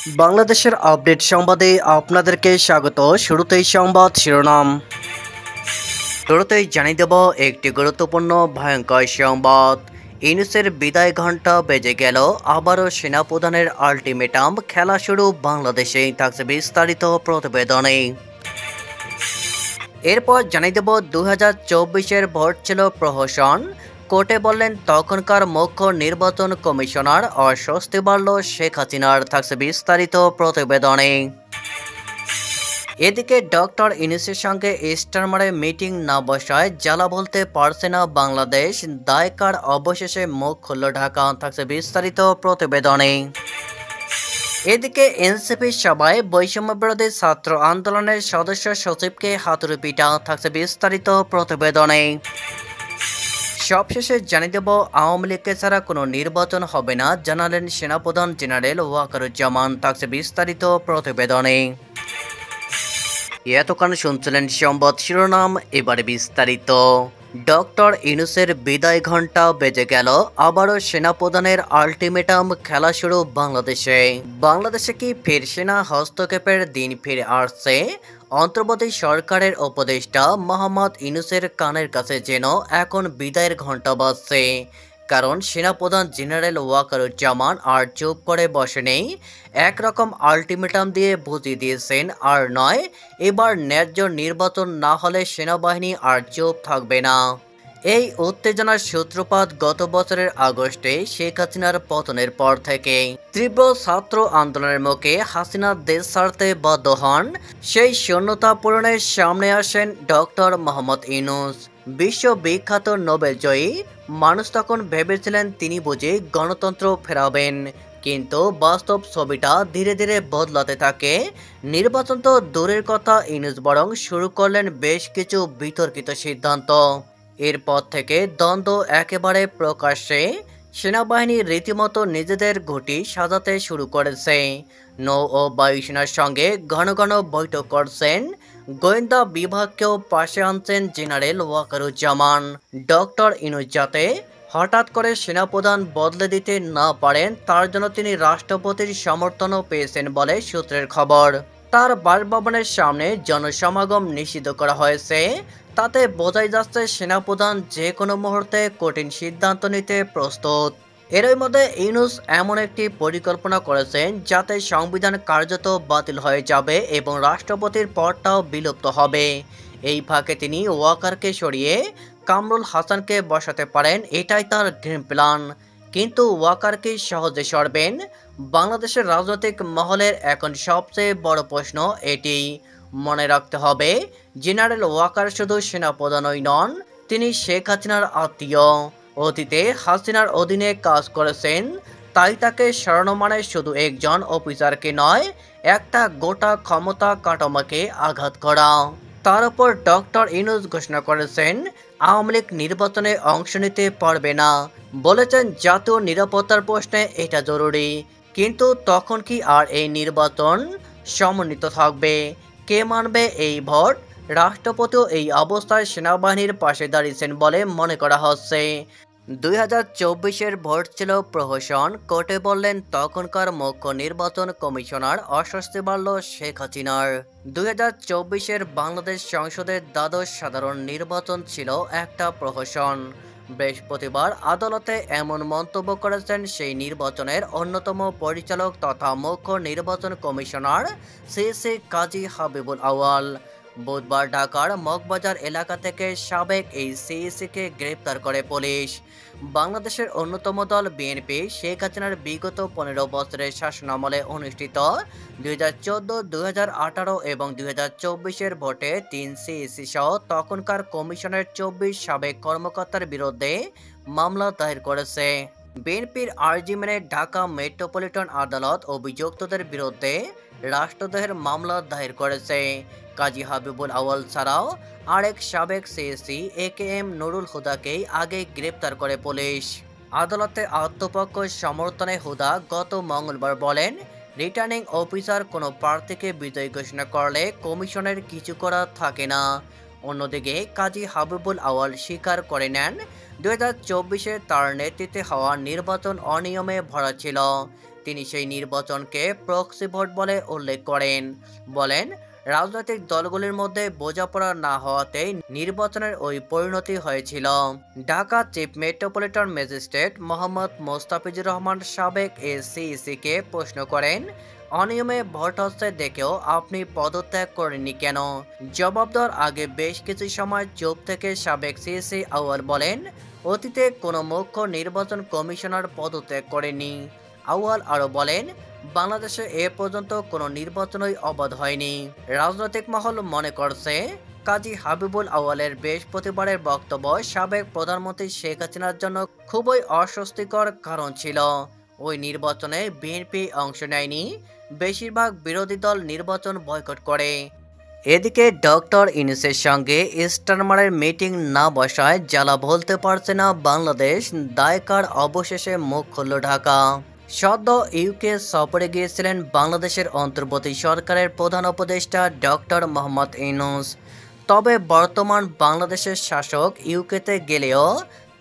বাংলাদেশের আপডেট সংবাদে আপনাদেরকে স্বাগত। শুরুতেই সংবাদ শিরোনাম। শুরুতেই জানিয়ে দেব একটি গুরুত্বপূর্ণ ভয়ঙ্কর সংবাদ। ইউনূসের বিদায় ঘণ্টা বেজে গেল, আবারও সেনাপ্রধানের আল্টিমেটাম, খেলা শুরু বাংলাদেশে। থাকছে বিস্তারিত প্রতিবেদনে। এরপর জানিয়ে দেব 2024-এর ভোট ছিল প্রহসন, কোর্টে বললেন তখনকার মুখ্য নির্বাচন কমিশনার। অস্বস্তি বাড়ল শেখ হাসিনার। থাকছে বিস্তারিত প্রতিবেদনে। এদিকে ডক্টর ইউনূসের সঙ্গে স্টারমারে মিটিং না বসায় জ্বালা বলতে পারছে না বাংলাদেশ, দায়কার অবশেষে মুখ খুলল ঢাকা। থাকছে বিস্তারিত প্রতিবেদনে। এদিকে এনসিপি সভায় বৈষম্য বিরোধী ছাত্র আন্দোলনের সদস্য সচিবকে হাতুড়ি পিটা। থাকছে বিস্তারিত প্রতিবেদনে। সবশেষে জানিয়ে দেব আওয়ামী লীগকে ছাড়া কোনো নির্বাচন হবে না, জানালেন সেনাপ্রধান জেনারেল ওয়াকারুজ্জামান। থাকছে বিস্তারিত প্রতিবেদনে। এতক্ষণ শুনছিলেন সংবাদ শিরোনাম, এবারে বিস্তারিত। ডক্টর ইউনূসের বিদায় ঘণ্টা বেজে গেল, আবারও সেনাপ্রধানের আল্টিমেটাম, খেলা শুরু বাংলাদেশে। বাংলাদেশে কি ফের সেনা হস্তক্ষেপের দিন ফিরে আসছে? অন্তর্বর্তী সরকারের উপদেষ্টা মোহাম্মদ ইউনূসের কানের কাছে যেন এখন বিদায়ের ঘণ্টা বাজছে। কারণ সেনাপ্রধান জেনারেল ওয়াকারুজ্জামান আর চুপ করে বসে নেই, একরকম আল্টিমেটাম দিয়ে বুঝিয়ে দিয়েছেন আর নয়, এবার ন্যায্য নির্বাচন না হলে সেনাবাহিনী আর চুপ থাকবে না। এই উত্তেজনার সূত্রপাত গত বছরের আগস্টে শেখ হাসিনার পতনের পর থেকে। তীব্র ছাত্র আন্দোলনের মুখে হাসিনা দেশ ছাড়তে বাধ্য হন। সেই শূন্যতা পূরণের সামনে আসেন ডক্টর মোহাম্মদ ইউনূস। বিশ্ববিখ্যাত নোবেল জয়ী মানুষ তখন ভেবেছিলেন তিনি বুঝি গণতন্ত্র ফেরাবেন, কিন্তু বাস্তব ছবিটা ধীরে ধীরে বদলাতে থাকে। নির্বাচন তো দূরের কথা, ইউনূস বরং শুরু করলেন বেশ কিছু বিতর্কিত সিদ্ধান্ত। এরপর থেকে দ্বন্দ্ব একেবারে প্রকাশ্যে। সেনাবাহিনী রীতিমতো নিজেদের ঘুঁটি সাজাতে শুরু করেছে। নৌ ও বায়ুসেনার সঙ্গে ঘন ঘন বৈঠক করছেন। গোয়েন্দা বিভাগকেও পাশে আনছেন জেনারেল ওয়াকারুজ্জামান। ডক্টর ইউনূস যাতে হঠাৎ করে সেনাপ্রধান বদলে দিতে না পারেন, তার জন্য তিনি রাষ্ট্রপতির সমর্থনও পেয়েছেন বলে সূত্রের খবর। তার বাসভবনের সামনে জনসমাগম নিষিদ্ধ করা হয়েছে। তাতে বোঝাই যাচ্ছে সেনাপ্রধান যে কোনো মুহূর্তে কঠিন সিদ্ধান্ত নিতে প্রস্তুত। এরই মধ্যে ইউনূস এমন একটি পরিকল্পনা করেছেন যাতে সংবিধান কার্যত বাতিল হয়ে যাবে এবং রাষ্ট্রপতির পদটাও বিলুপ্ত হবে। এই ফাঁকে তিনি ওয়াকারকে সরিয়ে কামরুল হাসানকে বসাতে পারেন, এটাই তার গেম প্ল্যান। কিন্তু ওয়াকার কি সহজে সরবেন? বাংলাদেশের রাজনৈতিক মহলের এখন সবচেয়ে বড় প্রশ্ন এটি। মনে রাখতে হবে, জেনারেল ওয়াকার শুধু সেনাপ্রধানই নন, তিনি শেখ হাসিনার আত্মীয়। অতীতে হাসিনার অধীনে কাজ করেছেন, তাই তাকে সরানো মানে শুধু একজন অফিসারকে নয়, একটা গোটা ক্ষমতা কাঠামোকে আঘাত করা। তার উপর ডক্টর ইউনূস ঘোষণা করেছেন আওয়ামী লীগ নির্বাচনে অংশ নিতে পারবে না, বলেছেন জাতীয় নিরাপত্তার প্রশ্নে এটা জরুরি। কিন্তু তখন কি আর এই নির্বাচন সমন্বিত থাকবে? কে মানবে এই ভোট? রাষ্ট্রপতিও এই অবস্থায় সেনাবাহিনীর পাশে দাঁড়িয়েছেন বলে মনে করা হচ্ছে। 2024-এর ভোট ছিল প্রহসন, কোর্টে বললেন তখনকার মুখ্য নির্বাচন কমিশনার। অস্বস্তি বাড়ল শেখ হাসিনার। 2024-এর বাংলাদেশ সংসদের দ্বাদশ সাধারণ নির্বাচন ছিল একটা প্রহসন। বৃহস্পতিবার আদালতে এমন মন্তব্য করেছেন সেই নির্বাচনের অন্যতম পরিচালক তথা মুখ্য নির্বাচন কমিশনার সিসি কাজী হাবিবুল আউয়াল। বুধবার ঢাকার মগবাজার এলাকা থেকে সাবেক এই সিইসিকে গ্রেপ্তার করে পুলিশ। বাংলাদেশের অন্যতম দল বিএনপি শেখ হাসিনার বিগত 15 বছরের শাসনামলে অনুষ্ঠিত 2014, 2018 এবং 2024-এর ভোটে 3 সিইসি সহ তখনকার কমিশনের 24 সাবেক কর্মকর্তার বিরুদ্ধে মামলা দায়ের করেছে। বিএনপির আর্জি মেনে ঢাকা মেট্রোপলিটন আদালত অভিযুক্তদের বিরুদ্ধে রাষ্ট্রদ্রোহের মামলা দায়ের করেছে। কাজী হাবিবুল আউয়াল ছাড়াও আরেক সাবেক সিইসি একেএম নুরুল হুদাকেই আগে গ্রেপ্তার করে পুলিশ। আদালতে আত্মপক্ষ সমর্থনে হুদা গত মঙ্গলবার বলেন, রিটার্নিং অফিসার কোনো প্রার্থীকে বিজয়ী ঘোষণা করলে কমিশনের কিছু করার থাকে না। অন্যদিকে কাজী হাবিবুল আউয়াল স্বীকার করে নেন 2024-এ তার নেতৃত্বে হওয়া নির্বাচন অনিয়মে ভরা ছিল। তিনি সেই নির্বাচনকে প্রক্সি ভোট বলে উল্লেখ করেন। বলেন, রাজনৈতিক দলগুলির মধ্যে বোঝাপড়া না হওয়াতেই নির্বাচনের ওই পরিণতি হয়েছিল। Dhaka chief metropolitan magistrate Mohammad Mostafizur Rahman সাবেক সিইসিকে প্রশ্ন করেন, অনিয়মে ভোট হচ্ছে দেখেও আপনি পদত্যাগ করেননি কেন? জবাব দেওয়ার আগে বেশ কিছু সময় চুপ থেকে সাবেক সিইসি আউয়াল বলেন, অতীতে কোনো মুখ্য নির্বাচন কমিশনার পদত্যাগ করেনি। আউয়াল আরও বলেন, বাংলাদেশে এ পর্যন্ত কোনো নির্বাচনই অবাধ হয়নি। রাজনৈতিক মহল মনে করছে কাজী হাবিবুল আউয়ালের বৃহস্পতিবারের বক্তব্য সাবেক প্রধানমন্ত্রী শেখ হাসিনার জন্য খুবই অস্বস্তিকর কারণ ছিল। ওই নির্বাচনে বিএনপি অংশ নেয়নি, বেশিরভাগ বিরোধী দল নির্বাচন বয়কট করে। এদিকে ডক্টর ইউনূসের সঙ্গে স্টারমারের মিটিং না বসায় জ্বালা বলতে পারছে না বাংলাদেশ, দায়কার অবশেষে মুখ খুলল ঢাকা। সদ্য ইউকে সফরে গিয়েছিলেন বাংলাদেশের অন্তর্বর্তী সরকারের প্রধান উপদেষ্টা ডক্টর মোহাম্মদ ইউনূস। তবে বর্তমান বাংলাদেশের শাসক ইউকেতে গেলেও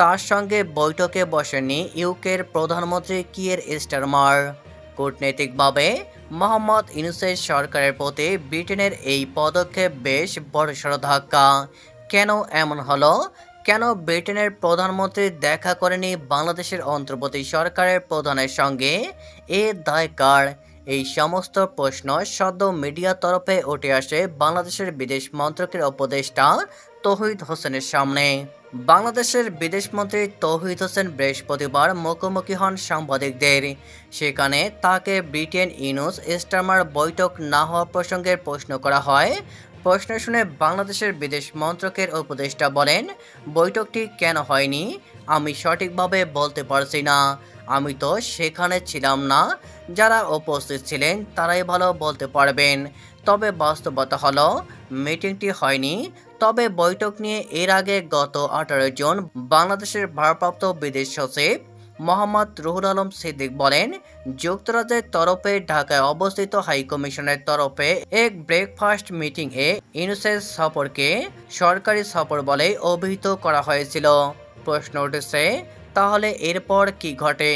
তার সঙ্গে বৈঠকে বসেননি ইউকের প্রধানমন্ত্রী কিয়ের স্টারমার। কূটনৈতিকভাবে মোহাম্মদ ইউনূসের সরকারের প্রতি ব্রিটেনের এই পদক্ষেপ বেশ বড়সড় ধাক্কা। কেন এমন হলো? কেন ব্রিটেনের প্রধানমন্ত্রী দেখা করেনি বাংলাদেশের অন্তর্বর্তী সরকারের প্রধানের সঙ্গে? এ দায় কার? এই সমস্ত প্রশ্ন সদ্য মিডিয়ার তরফে উঠে আসে বাংলাদেশের বিদেশ মন্ত্রকের উপদেষ্টা তৌহিদ হোসেনের সামনে। বাংলাদেশের বিদেশমন্ত্রী তৌহিদ হোসেন বৃহস্পতিবার মুখোমুখি হন সাংবাদিকদের। সেখানে তাকে ব্রিটেন ইউনূস স্টারমার বৈঠক না হওয়া প্রসঙ্গের প্রশ্ন করা হয়। প্রশ্ন শুনে বাংলাদেশের বিদেশ মন্ত্রকের উপদেষ্টা বলেন, বৈঠকটি কেন হয়নি আমি সঠিকভাবে বলতে পারছি না। আমি তো সেখানে ছিলাম না, যারা উপস্থিত ছিলেন তারাই ভালো বলতে পারবেন। তবে বাস্তবতা হলো মিটিংটি হয়নি। তবে বৈঠক নিয়ে এর আগে গত 18 জুন বাংলাদেশের ভারপ্রাপ্ত বিদেশ সচিব মোহাম্মদ রুহুল আলম সিদ্দিক বলেন, যুক্তরাজ্যের তরফে ঢাকায় অবস্থিত হাইকমিশনের তরফে এক ব্রেকফাস্ট মিটিংয়ে ইউনূসের সফরকে সরকারি সফর বলে অভিহিত করা হয়েছিল। প্রশ্ন উঠেছে, তাহলে এরপর কি ঘটে?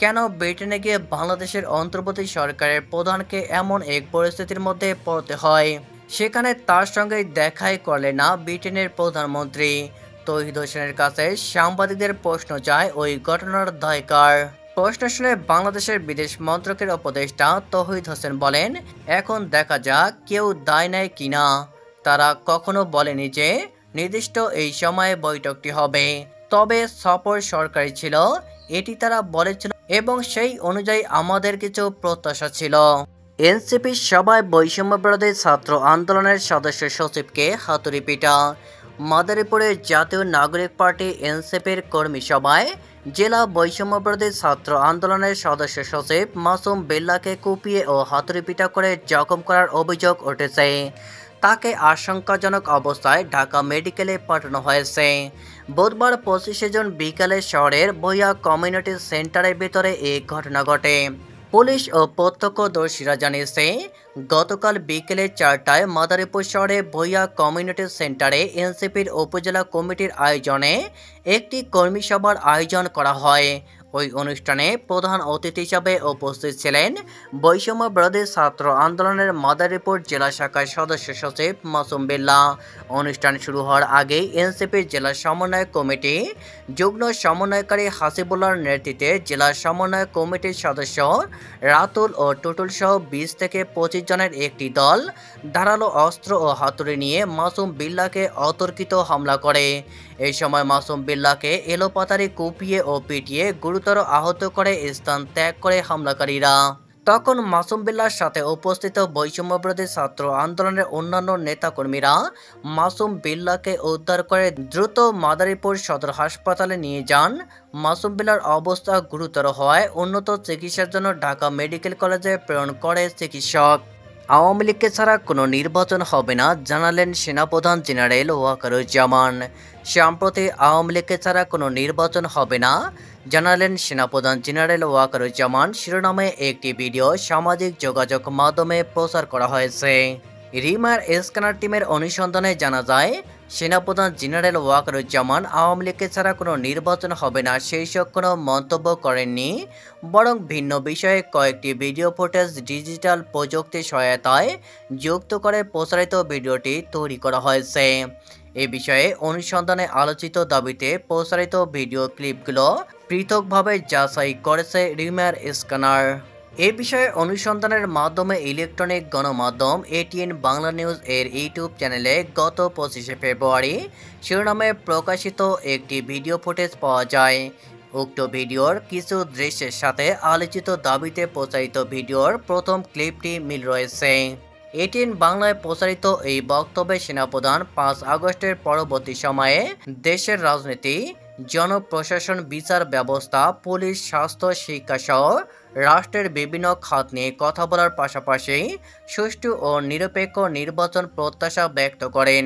কেন ব্রিটেনে গিয়ে বাংলাদেশের অন্তর্বর্তী সরকারের প্রধানকে এমন এক পরিস্থিতির মধ্যে পড়তে হয়? সেখানে তার সঙ্গে দেখাই করলে না ব্রিটেনের প্রধানমন্ত্রী। তৌহিদ হোসেনের কাছে সাংবাদিকদের প্রশ্ন যায়, ওই ঘটনার দায় কার? প্রশ্ন শুনে বাংলাদেশের বিদেশ মন্ত্রকের উপদেষ্টা তৌহিদ হোসেন বলেন, এখন দেখা যাক কেউ দায় নেয় কিনা। তারা কখনো বলেনি যে নির্দিষ্ট এই সময়ে বৈঠকটি হবে। তবে সফর সরকারি ছিল, এটি তারা বলেছিল এবং সেই অনুযায়ী আমাদের কিছু প্রত্যাশা ছিল। এনসিপির সভায় বৈষম্যবিরোধী ছাত্র আন্দোলনের সদস্য সচিবকে হাতুড়ি পিটা। মাদারীপুরের জাতীয় নাগরিক পার্টি এনসিপির কর্মী সভায় জেলা বৈষম্যবিরোধী ছাত্র আন্দোলনের সদস্য সচিব মাসুম বিল্লাহকে কুপিয়ে ও হাতুড়ি পিটা করে জখম করার অভিযোগ উঠেছে। তাকে আশঙ্কাজনক অবস্থায় ঢাকা মেডিকেলে পাঠানো হয়েছে। বুধবার 25 জুন বিকালে শহরের ভূঁইয়া কমিউনিটি সেন্টারের ভিতরে এই ঘটনা ঘটে। পুলিশ ও প্রত্যক্ষদর্শীরা জানিয়েছে, গতকাল বিকেলে 4টায় মাদারীপুর শহরে ভূঁইয়া কমিউনিটি সেন্টারে এনসিপির উপজেলা কমিটির আয়োজনে একটি কর্মী সভার আয়োজন করা হয়। ওই অনুষ্ঠানে প্রধান অতিথি হিসাবে উপস্থিত ছিলেন বৈষম্য বিরোধী ছাত্র আন্দোলনের মাদারীপুর জেলা শাখার সদস্য সচিব মাসুম বিল্লাহ। অনুষ্ঠান শুরু হওয়ার আগেই এনসিপির জেলা সমন্বয় কমিটি যুগ্ম সমন্বয়কারী হাসিবুল্লাহর নেতৃত্বে জেলা সমন্বয় কমিটির সদস্য রাতুল ও টুটুল সহ 20 থেকে 25 জনের একটি দল ধারালো অস্ত্র ও হাতুড়ি নিয়ে মাসুম বিল্লাহকে অতর্কিত হামলা করে। এই সময় মাসুম বিল্লাহকে এলোপাতাড়ি কুপিয়ে ও পিটিয়ে গুরুতর আহত করে স্থান ত্যাগ করে হামলাকারীরা। তখন মাসুম বিল্লাহর সাথে উপস্থিত বৈষম্যবিরোধী ছাত্র আন্দোলনের অন্যান্য নেতাকর্মীরা মাসুম বিল্লাহকে উদ্ধার করে দ্রুত মাদারীপুর সদর হাসপাতালে নিয়ে যান। মাসুম বিল্লাহর অবস্থা গুরুতর হওয়ায় উন্নত চিকিৎসার জন্য ঢাকা মেডিকেল কলেজে প্রেরণ করে চিকিৎসক। আওয়ামী লীগকে ছাড়া কোনো নির্বাচন হবে না জানালেন সেনাপ্রধান জেনারেল ওয়াকারুজ্জামান। সম্প্রতি আওয়ামী লীগকে ছাড়া কোনো নির্বাচন হবে না জানালেন সেনাপ্রধান জেনারেল ওয়াকারুজ্জামান শিরোনামে একটি ভিডিও সামাজিক যোগাযোগ মাধ্যমে প্রচার করা হয়েছে। রিমার স্ক্যানার টিমের অনুসন্ধানে জানা যায়, সেনাপ্রধান জেনারেল ওয়াকারুজ্জামান আওয়ামী লীগকে ছাড়া কোনো নির্বাচন হবে না শীর্ষক কোনো মন্তব্য করেননি, বরং ভিন্ন বিষয়ে কয়েকটি ভিডিও ফুটেজ ডিজিটাল প্রযুক্তির সহায়তায় যুক্ত করে প্রচারিত ভিডিওটি তৈরি করা হয়েছে। এ বিষয়ে অনুসন্ধানে আলোচিত দাবিতে প্রচারিত ভিডিও ক্লিপগুলো পৃথকভাবে যাচাই করেছে রিমার স্ক্যানার। এ বিষয়ে অনুসন্ধানের মাধ্যমে ইলেকট্রনিক গণমাধ্যম এটিএন বাংলা নিউজ এর ইউটিউব চ্যানেলে গত 25শে ফেব্রুয়ারি শিরোনামে প্রকাশিত একটি ভিডিও ফুটেজ পাওয়া যায়। উক্ত ভিডিওর কিছু দৃশ্যের সাথে আলোচিত দাবিতে প্রচারিত ভিডিওর প্রথম ক্লিপটি মিল রয়েছে। এটিএন বাংলায় প্রচারিত এই বক্তব্যে সেনাপ্রধান 5 আগস্টের পরবর্তী সময়ে দেশের রাজনীতি, জনপ্রশাসন, বিচার ব্যবস্থা, পুলিশ, স্বাস্থ্য, শিক্ষা সহ রাষ্ট্রের বিভিন্ন খাত নিয়ে কথা বলার পাশাপাশি সুষ্ঠু ও নিরপেক্ষ নির্বাচন প্রত্যাশা ব্যক্ত করেন।